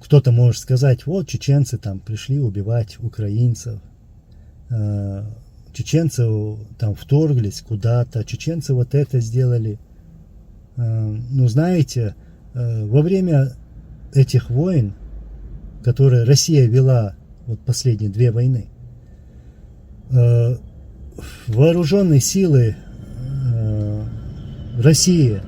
кто-то может сказать, вот чеченцы там пришли убивать украинцев, чеченцы там вторглись куда-то, чеченцы вот это сделали. Ну, знаете, во время этих войн, которые Россия вела, вот последние 2 войны, вооруженные силы России,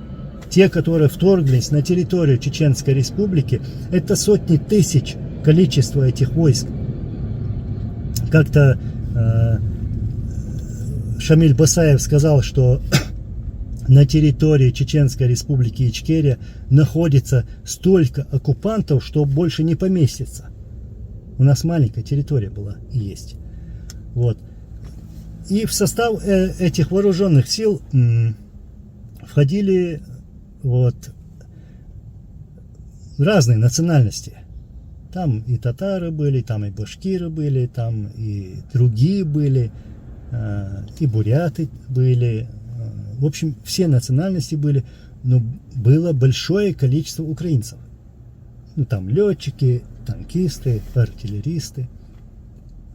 те, которые вторглись на территорию Чеченской Республики, это сотни тысяч количество этих войск. Как-то Шамиль Басаев сказал, что на территории Чеченской Республики Ичкерия находится столько оккупантов, что больше не поместится. У нас маленькая территория была и есть. Вот. И в состав этих вооруженных сил входили вот разные национальности. Там и татары были, там и башкиры были, там и другие были, и буряты были. В общем, все национальности были, но было большое количество украинцев. Ну, там летчики, танкисты, артиллеристы,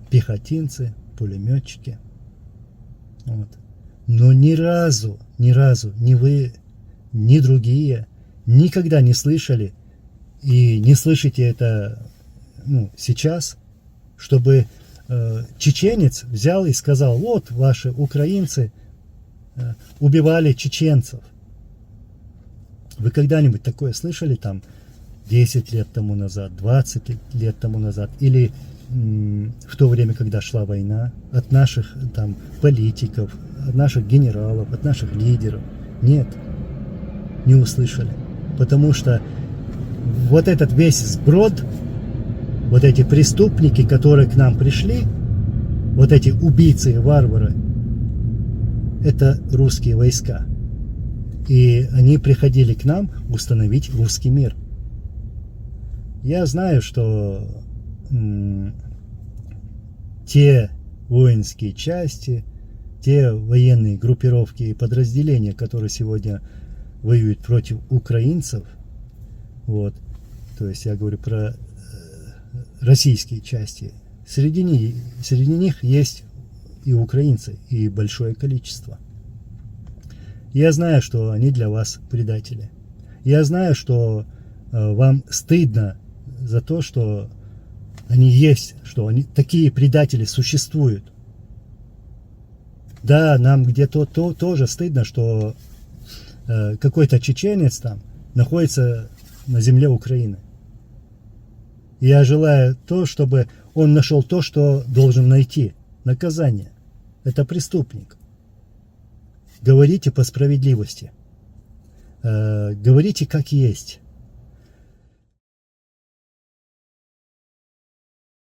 пехотинцы, пулеметчики. Вот. Но ни разу ни вы, ни другие никогда не слышали и не слышите это сейчас, чтобы чеченец взял и сказал, вот ваши украинцы убивали чеченцев. Вы когда-нибудь такое слышали там 10 лет тому назад, 20 лет тому назад, или в то время, когда шла война, от наших там политиков, от наших генералов, от наших лидеров? Нет, не услышали. Потому что вот этот весь сброд, вот эти преступники, которые к нам пришли, вот эти убийцы и варвары, это русские войска. И они приходили к нам установить русский мир. Я знаю, что те воинские части, те военные группировки и подразделения, которые сегодня воюют против украинцев, вот, то есть я говорю про российские части, среди них есть и украинцы, и большое количество. Я знаю, что они для вас предатели. Я знаю, что вам стыдно за то, что они есть, что они, такие предатели существуют. Да, нам где-то тоже стыдно, что какой-то чеченец там находится на земле Украины. Я желаю то, чтобы он нашел то, что должен найти. Наказание. Это преступник. Говорите по справедливости. Говорите как есть.